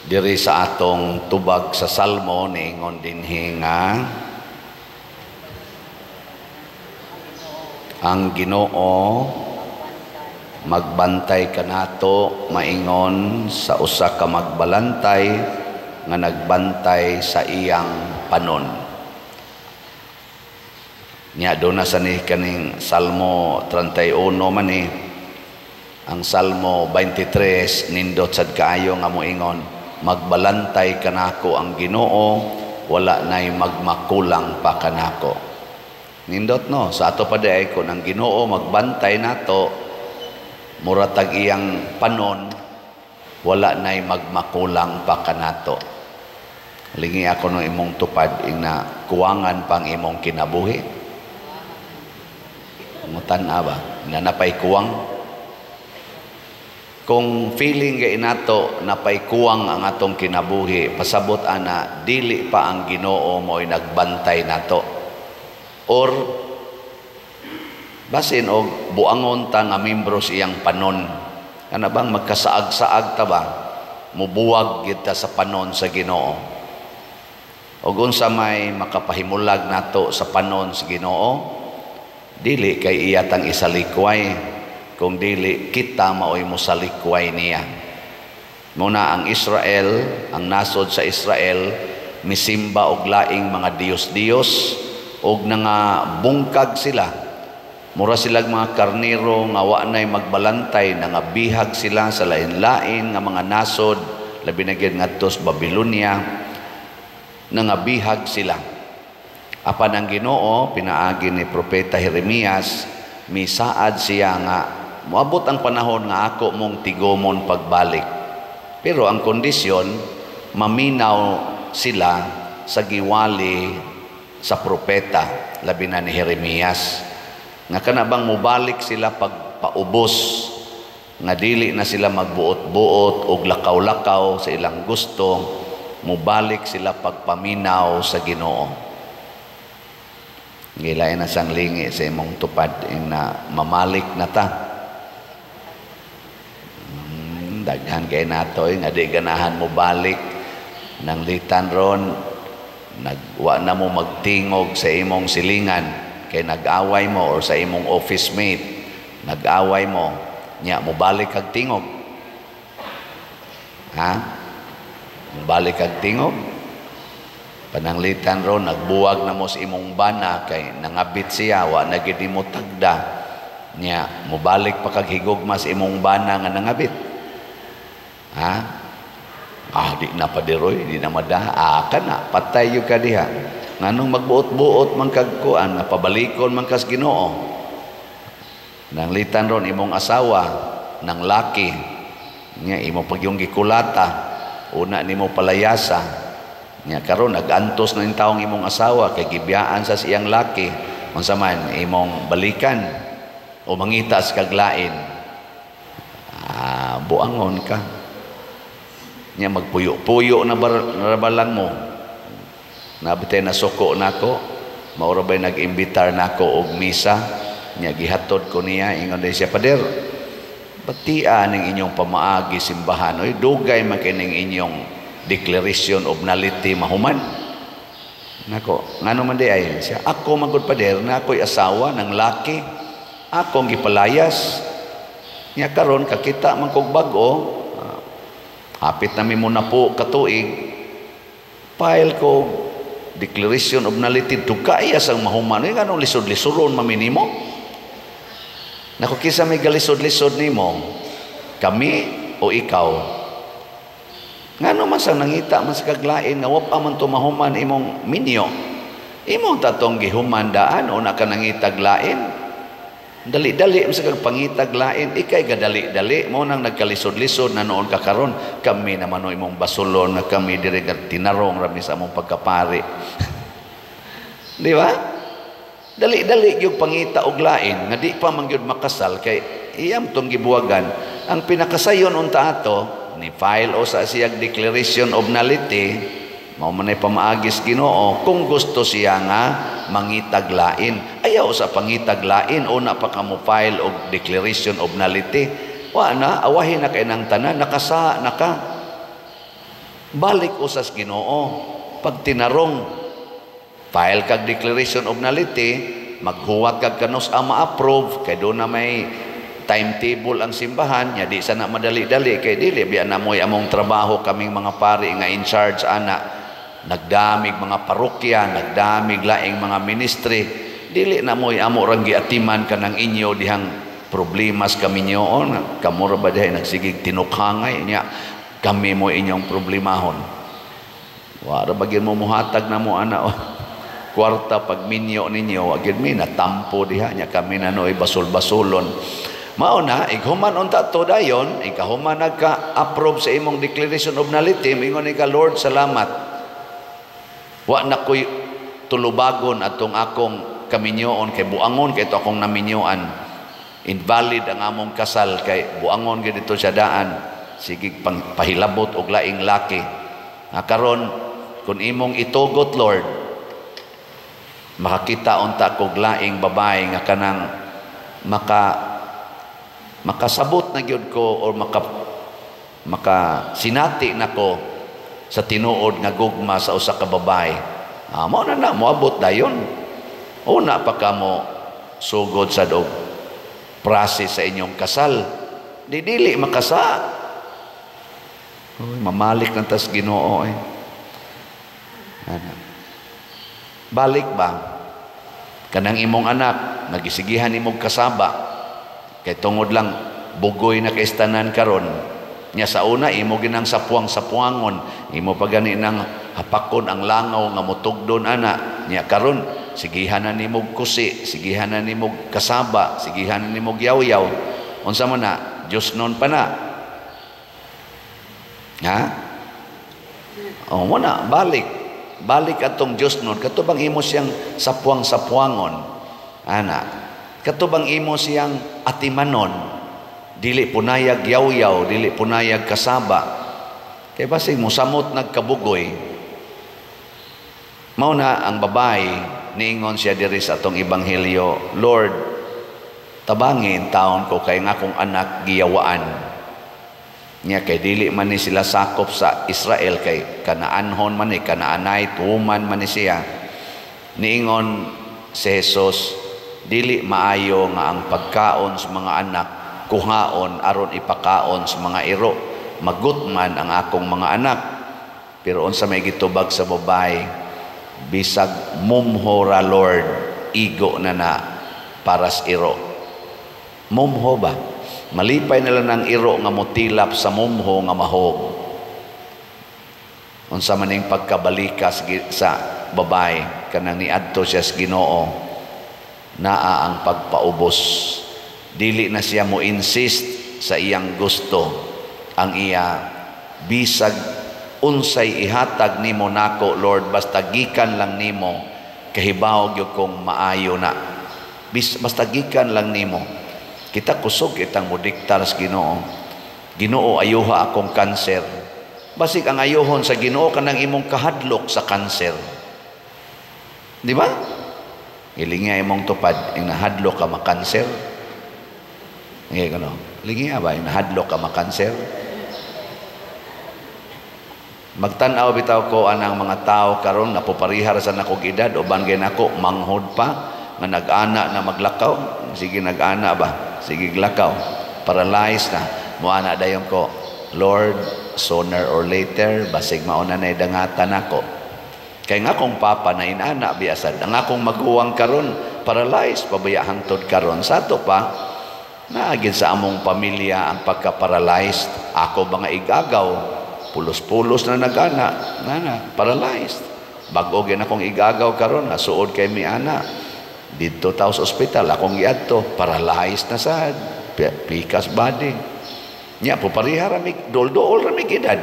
Diri sa atong tubag sa Salmo niingon dinhi nga ang Ginoo magbantay kanato, maingon sa usa ka magbalantay nga nagbantay sa iyang panon. Nya do na sa ni kaning Salmo 31 man ni. Ang Salmo 23 nindot sad kaayo nga moingon, magbalantay kanako ang Ginoo, wala nay magmakulang pa kanako. Nindot no, sa ato pa day kun ang Ginoo magbantay nato, muratag iyang panon, wala nay magmakulang pa kanato. Lingi ako no imong tupad ina kuwangan pang imong kinabuhi. Mutan-a ba? Nanapay kuwang. Kung feeling kay nato napay kuwang ang atong kinabuhi, pasabot ana dili pa ang Ginoo mo'y nagbantay nato. Or basin og buangon ta nga membro siyang panon. Ana bang magkasaag-saag ta ba? Mubuwag kita sa panon sa Ginoo. Og unsa may makapahimulag nato sa panon sa Ginoo, dili kay iya tang isalikway, kung dili kita maoy mosalikway niya. Muna ang Israel, ang nasod sa Israel, misimba og laing mga Diyos-Diyos, og nga bungkag sila. Mura silang mga karniro nga wa nay magbalantay, nga bihag sila sa lain-lain nga mga nasod, labi na gyud ngadto sa Babylonia, nga bihag sila. Apan ang Ginoo pinaagi ni propeta Jeremias, misaad siya nga moabot ang panahon nga ako mong tigomon pagbalik. Pero ang kondisyon, maminaw sila sa giwali sa propeta, labi na ni Jeremias. Nga kanabang mubalik sila pagpaubos, nga dili na sila magbuot-buot o lakaw-lakaw sa ilang gusto, mubalik sila pagpaminaw sa Ginoo. Gilay na sang lingi sa imong tupad na mamalik na ta. Daghan kay natoy nga di ganahan mo balik nang litan ron, nagwa na mo magtingog sa imong silingan kay nag-away mo, or sa imong office mate nag-away mo, nya mo balik kag tingog. Ha? Mo balik kag tingog. Pananglitan ron, nagbuwag na mo sa imong bana kay nangabit siya, wa na gid mo tagda, nya mo balik pa kag higugma sa imong bana nga nangabit. Ha? Di na padiroy, di na mada. Kana, patay yung ka diha. Nganong magbuot-buot man kag kuan, nga pabalikon man kas Ginoo. Nang litan ron imong asawa, nang laki, nya imo pag yung gikulata, una nimo palayasa. Nya karon nagantos na yung taong imong asawa, kay gibiyaan sa siyang laki, unsa man imong balikan o mangita sa kaglain. Buangon ka. Nya magpuyo-puyo na balang mo. Nabitay na suko nako, maura bay nag-imbitar nako og misa, nya gihatod ko niya, ingon day siya, pader, batian ning inyong pamaagi simbahan, oy dugay man kining inyong declaration of nullity mahuman. Nako, ngano man di ay siya, ako magud pader na ako'y asawa ng laki, akong gipalayas, nya karon kakita man kog bag-o, hapit na mi muna po katuig, file ko declaration of nullity, dugaya sang mahuman. Ay ganong lisod-lisoron maminimo. Naku, kisa may galisod-lisod nimo, kami o ikaw. Ngano man sang nangita man sa kaglain, nga wapa man tumahuman imong minyo. Imong tatong gihumandaan o naka nangitag lain. Dali-dali sa pangitag lain, ikay gadali-dali mo nang nagkalisod-lisod na noon kakaron. Kami naman o imong basulon na kami dirigat tinarong rami sa among pagkapari. Di ba? Dali-dali yung pangita og lain, nga di pa mangyud makasal kay iyam tong gibuwagan. Ang pinakasayon unta ato ni file o sa siyang declaration of nullity, mao man ay pamaagis Ginoo kung gusto siya nga mangitag lain. Ayaw sa pangitag lain, una pa ka mo file og declaration of nullity. Wa na, awahin na kay nang tanan, nakasa na ka. Balik usas Ginoo. Pag tinarong, file kag declaration of nullity, maghuwag kag kanus ang ma-approve, kay doon na may timetable ang simbahan, nya di sana madali-dali, kay dili, biya na mo'y among trabaho kaming mga pari nga in charge, nagdamig mga parokya, nagdamig laing mga ministry, dili na mo'y amo rang giatiman ka ng inyo dihang problemas kami nyoon, kamura ba dihay nagsigig tinukhangay niya, kami mo inyong problemahon. Wala bagyan mo muhatag na mo kwarta pag minyo ninyo, agad mi natampo diha niya kami na no'y basol-basolon. Mauna, ighuman unta to dayon, ikahuman nagka-approve sa imong declaration of nullity, ingon ka, Lord, salamat. Wa na ko'y tulubagon atong akong kaminyoon, kay buangon kay ito akong naminyoan. Invalid ang among kasal, kay buangon kay dito sa daan. Sige, pahilabot og laing laki. Karon, kung imong itugot, Lord, makakita unta kog laing babae nga kanang makasabot na gyud ko or makasinati nako sa tinuod nga gugma sa usa ka babae. Mao na moabot dayon. Una pa ka mo sugod sa dog process sa inyong kasal. Dili makasa. Mamalik ng tas Ginoo eh. Balik ba? Kanang imong anak, nagisigihan imong kasaba. Kay tungod lang, bugoy na kaistanan karon. Nya sa una, imo ginang sapuang-sapuangon. Imo pa gani nang hapakon ang langaw nga mutugdon ana. Nya karon, sigihan na nimog kusi, sigihan na nimog kasaba, sigihan na nimog yaw-yaw. Unsa man na, Diyos noon pa na. Ha? O muna, balik atong Diyos nun, katubang imo siyang sapuang-sapuangon, katubang imo siyang atimanon, dili punayag yaw-yaw, dili punayag kasaba, kay basig mo samot nagkabugoy. Mao na ang babae, niingon siya diri sa atong ebanghelyo, Lord, tabangin taon ko kay nga akong anak giyawaan. Nya kay dili man ni sila sakop sa Israel, kay Kanaanhon man ni, Kanaanay, tuman man ni siya. Niingon si Jesus, dili maayo nga ang pagkaon sa mga anak kuhaon aron ipakaon sa mga iro. Magutman ang akong mga anak. Pero unsa may gitubag sa babae, bisag mumhora Lord, igo na para sa iro. Mumho ba? Malipay nila ng iro nga motilap sa mumho nga mahog. Unsa man ning pagkabalika sa babae, kanang niadto siya sa Ginoo, naa ang pagpaubos. Dili na siya mo insist sa iyang gusto. Ang iya, bisag unsay ihatag nimo nako, Lord, basta gikan lang nimo, kahibaw gyud kong maayo na. Basta gikan lang nimo. Kita kusog kitang modiktar sa Ginoo. Ginoo, ayuha akong kanser. Basig ang ayuhon sa Ginoo kanang imong kahadlok sa kanser. Di ba? Ilinga imong tupad, ing nahadlok ka makanser. Ngay gano. Linga ba ing nahadlok ka makanser? Magtan-aw bitaw ko anang mga tao karon napoparihar sa nakog edad uban gyud nako manghod pa nga nag-ana na maglakaw. Sige nag-ana ba? Sige glakaw, paralyzed na. Muana dayon ko, Lord, sooner or later, basig mauna na idangatan ako. Kaya nga kong papa na inana biasad, ang akong maguwang karon, paralyzed, pabaya hangtod karon. Sa to pa, naagin sa among pamilya ang pagka-paralyzed. Ako mga igagaw, pulos-pulos na nagana, paralyzed. Bago gin akong igagaw karon, nasuod kay mi ana. Dito tao sa ospital, akong iadto, paralyzed na sad, pikas body. Nya po pariha ramig, dol-dol ramig edad.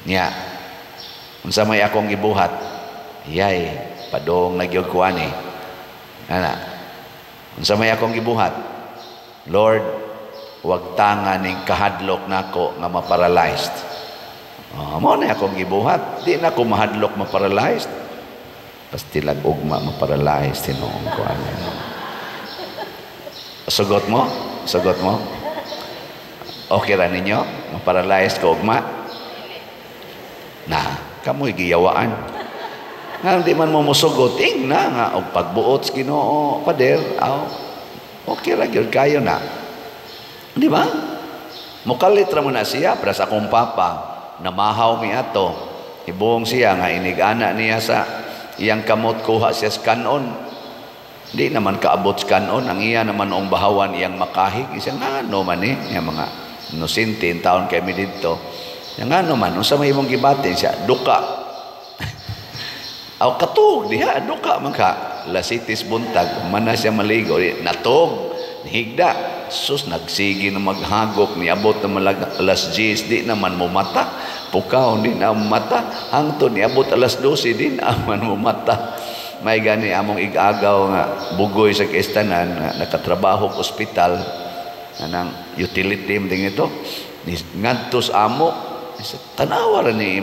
Nya, unsa may akong ibuhat, yay, padong nagyog ko ani. Unsa may akong ibuhat, Lord, wag tanga ning kahadlok nako nga ma-paralyzed. Mo na akong ibuhat, di na ko mahadlok ma-paralyzed. Pastilag ugma ma-paralyzed tinuong ko ano. Sugot mo? Okay ra ninyo? Maparalyze ko ugma? Na, kamoy giyawaan. Nga hindi man mo musugot, na nga, o pagbuot sa Ginoo, pader, okay ra gyud kayo na. Di ba? Mukalit ra mo na siya, para sa akong papa, namahaw mi ato, ibuong siya nga inigana niya sa iyang kamot kuha siya sa kanon. Di naman kaabot sa kanon, ang iya naman ang bahawan iyang makahig, isang ano man yung mga nusintin, taon kami dito. Yung ano man, unsa may imong gibatin siya, duka. Aw katug diha duka man ka lasitis buntag mana siya maligo natog higda sus nagsigi na maghagok niabot na alas 10 di naman mo mata pukaw di na mata hangtod niabot alas 12 di naman mo mata may gani among igagaw nga bugoy sa kaistanan nga nakatrabaho sa ospital anang utility ding ito ngadtos amo tanawa ra ni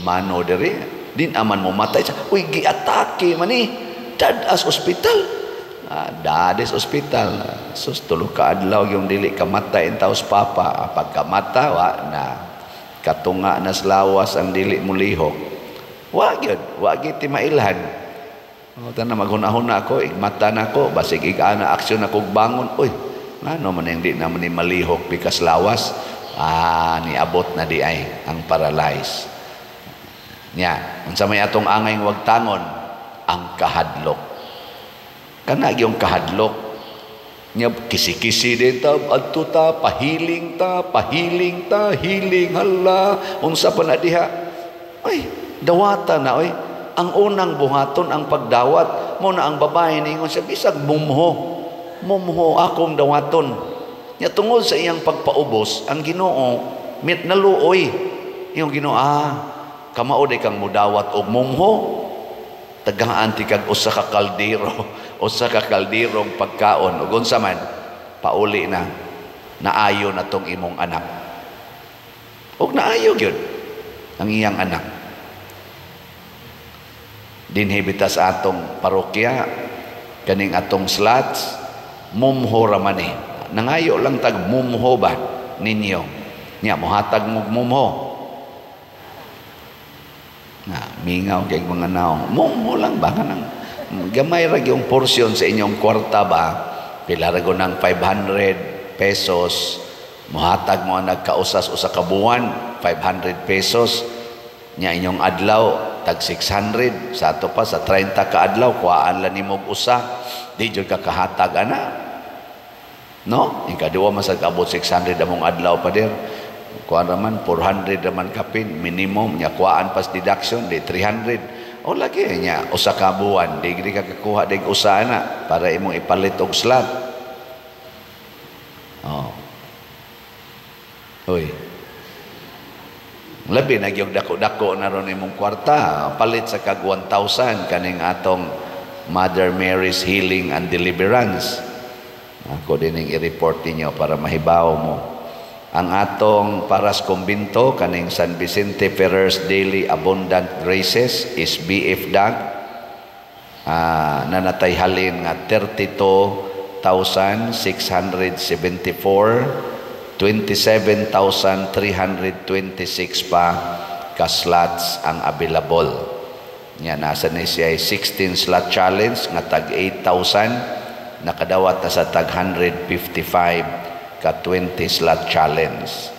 mano diri din aman mo matay siya. Uy, giatake man eh. Dadas ospital. Dadas ospital. Sus, tulog ka adlaw yung dili kamatay taos papa. Pagkamata, na. Katunga na slawas ang dili mo lihok. Wag yun. Wag iti mailhan. Na maghunahuna ako, igmata na ako. Basig igana aksyon ako bangon. Uy, ano man hindi naman ni malihok pikas lawas. Niabot na di ay ang paralyze. Nya, unsa may atong angay wag tangon ang kahadlok. Kana yung kahadlok. Nya kisi-kisi din ta adto ta pahiling ta hiling hala unsa pa na diha. Ay, dawata na oy. Ang unang buhaton ang pagdawat mo na ang babae ningon siya bisag mumho akong dawaton. Nya tungod sa iyang pagpaubos ang Ginoo mit naluoy. Yung Ginoo kamaoday kang mudawat og mumho tagaan ti kag usa ka kalderong pagkaon ug unsa man pauli na naayo na tong imong anak ug naayo gyud ang iyang anak dinhi bitas atong parokya kaning atong slots mumho ra man nangayo lang tag mumho ba ninyo nya mohatag mo mumho na mingaw kay mga naong mo lang ba kanang gamay ra yung portion sa inyong kwarta ba pila ra ng 500 pesos mohatag mo nagkausas usa ka buwan 500 pesos nya inyong adlaw tag 600 sa ato pa sa 30 ka adlaw kuhaan lang nimo usa di jud ka kahatag ana no ikaduwa masag abot 600 among adlaw pa der kuha naman 400 naman kapin minimum nya kuhaan pas deduction di 300 o lagi nya usa ka buwan di ka kakuha dig usa na para imong ipalit og slot oy labi na gyud dako-dako na ron imong kwarta palit sa kag 1,000 kaning atong Mother Mary's Healing and Deliverance ako din i-report ninyo para mahibaw mo ang atong Paras Kumbinto kaning San Vicente Ferrers Daily Abundant Graces is BFDAG nanatay halin nga 32,674 27,326 pa ka slots ang available nya nasa ni siya 16 slot challenge nga tag 8,000 nakadawat na sa tag 155 ka 20 slot challenge.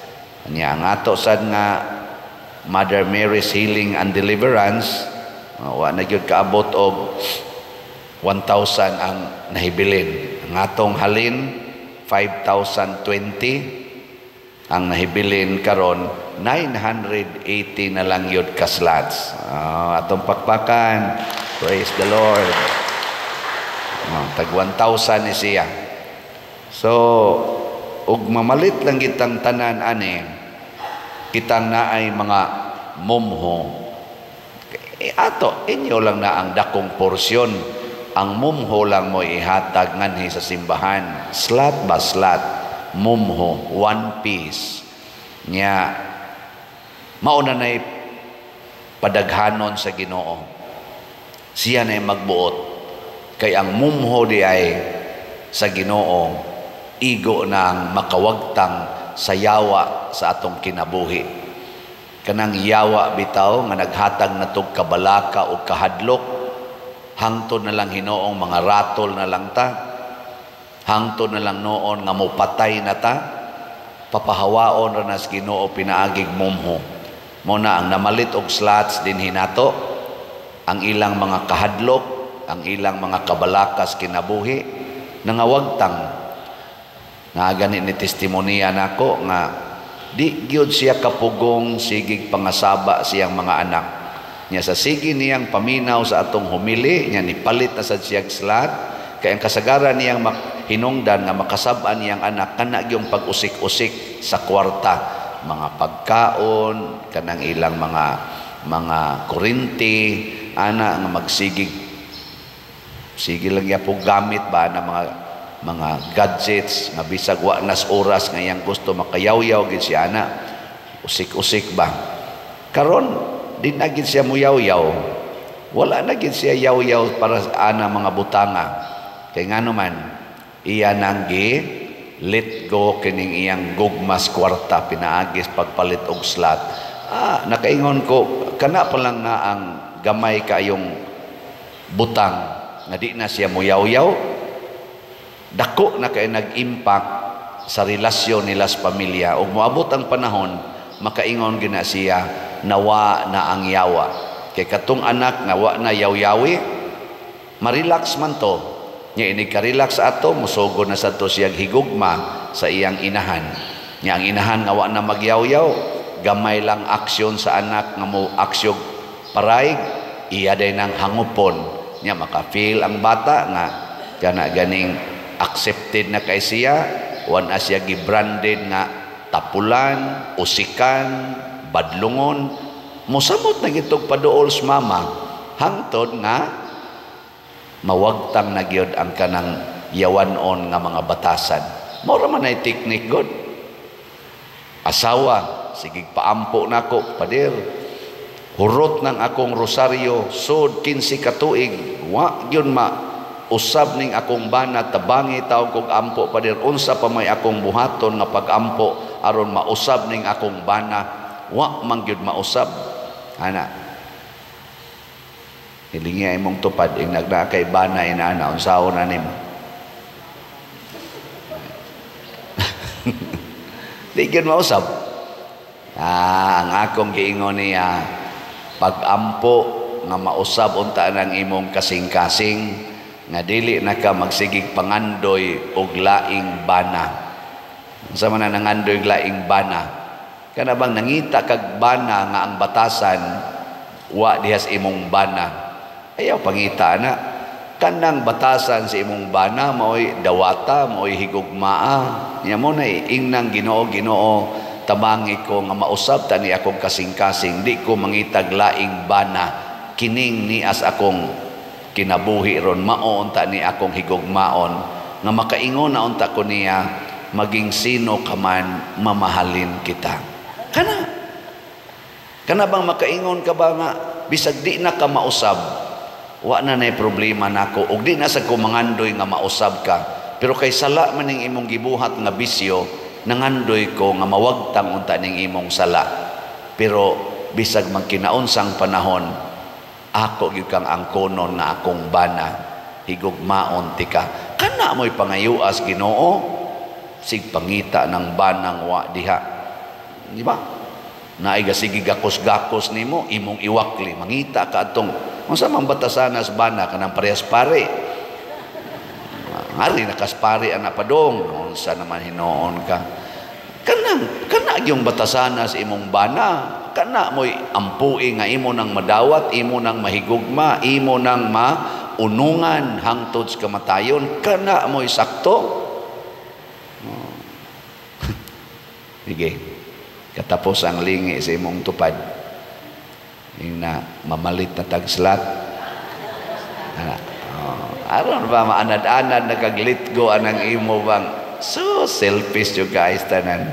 Nya ang ato sad nga Mother Mary's Healing and Deliverance wa na gyud kaabot og 1,000 ang nahibilin. Ang atong halin 5,020 ang nahibilin karon 980 na lang yun ka slots. Atong pakpakan. Praise the Lord. Tag 1,000 ni siya. So ug mamalit lang kitang tanan ani kitang naay mga mumho ato inyo lang na ang dakong porsyon ang mumho lang mo ihatag nganhi sa simbahan slot ba slot mumho 1 piece nya mauna nay padaghanon sa Ginoo siya na magbuot kay ang mumho di ay sa Ginoo igo ng makawagtang sa yawa sa atong kinabuhi. Kanang yawa bitaw nga naghatag na tog kabalaka o kahadlok, hangtod na lang Hinoong mga ratol na lang ta, hangtod na lang noon nga mopatay na ta, papahawaon ra nas Ginoo pinaagig momho. Mo na ang namalit og slots din hinato, ang ilang mga kahadlok, ang ilang mga kabalakas kinabuhi, nangawagtang. Nga gani ni testimonya nako nga di gyud siya kapugong sigig pangasaba siyang mga anak. Nya sa sige niyang paminaw sa atong humili, nya nipalit na sad siyang slot, kay ang kasagaran niyang hinungdan nga makasab-an niyang anak kana gyung pag-usik-usik sa kwarta, mga pagkaon, kanang ilang mga kurinti, ana nga magsigig sige lang po gamit ba na mga gadgets nga bisag wa nas oras nga iyang gusto makayaw-yaw gid siya ana, usik-usik ba. Karon di na gid siya muyaw-yaw, wala na gid siya yaw-yaw para sa ana mga butanga, kay ngano man iya nang let go kining iyang gugmas kwarta pinaagis pagpalit og slot. Nakaingon ko kana pa lang na ang gamay kayong butang nga di na siya muyaw-yaw, dako na kay nag-impact sa relasyon nila sa pamilya. Ug moabot ang panahon makaingon gina siya nawa na ang yawa, kay katong anak nawa na yaw-yawi, marelax man to, nya ini ka-relax ato musugod na sa to siyang higugma sa iyang inahan. Nya ang inahan nga wa na magyaw-yaw, gamay lang aksyon sa anak nga mo aksyog paraig, iya day nang hangupon, nya maka-feel ang bata nga kana ganing accepted na kay siya, wan na siya gibranded nga tapulan, usikan, badlungon, musamot na gitog paduol sa mama, hangtod nga mawagtang na gyud ang kanang yawanon nga mga batasan. Mao ra man ay teknik god. Asawa, sige paampo nako, pader, hurot ng akong rosaryo, sud 15 ka tuig, wa gyud usab ning akong bana, tabangi taong kog ampo pader, unsa pa may akong buhaton nga pagampo aron mausab ning akong bana, wa man gyud mausab. Ana hilingi imong tupad ing nagna kay bana inana unsaon na nimo. Di gyud mausab. Ang akong giingon niya, pagampo nga mausab unta nang imong kasing-kasing, nga dili na ka magsigig pangandoy og laing bana. Unsa man ang nangandoy og laing bana? Kana bang nangita kag bana nga ang batasan wa dihas imong bana, ayaw pangita na. Kanang batasan sa imong bana maoy dawata, maoy higugmaa. Nya mo na ingnang Ginoo, tabangi ko nga mausab tani akong kasing-kasing, di ko mangitag laing bana, kining nias akong kinabuhi ron, maon ta ni akong higugmaon nga makaingon na unta ko niya, maging sino ka man mamahalin kita. Kana bang makaingon ka ba nga bisag di na ka mausab, wa na nay problema nako, ug di na sa ko mangandoy nga mausab ka, pero kay sala man ning imong gibuhat nga bisyo, nangandoy ko nga mawagtang unta ning imong sala, pero bisag man kinaunsang panahon ako gyud kang angkonon nga akong bana, higugmaon ti ka. Kana mo'y pangayuas Ginoo, sig pangita ng banang wa diha, di ba? Naay sige gakos-gakos nimo, imong iwakli, mangita ka atong unsa man batasanas bana kanang parehas pare. Ngari nakaspare ana padong, unsa naman hinoon ka? Kana yung batasanas imong bana, kana mo'y ampui nga imo nang madawat, imo nang mahigugma, imo nang maunungan hangtod sa kamatayon, kana mo'y sakto. Sige, katapos ang lingi sa imong tupad, yung na mamalit na tagslat, aron ba maanad-anad nakaglit go anang imo bang so selfish you guys tanan.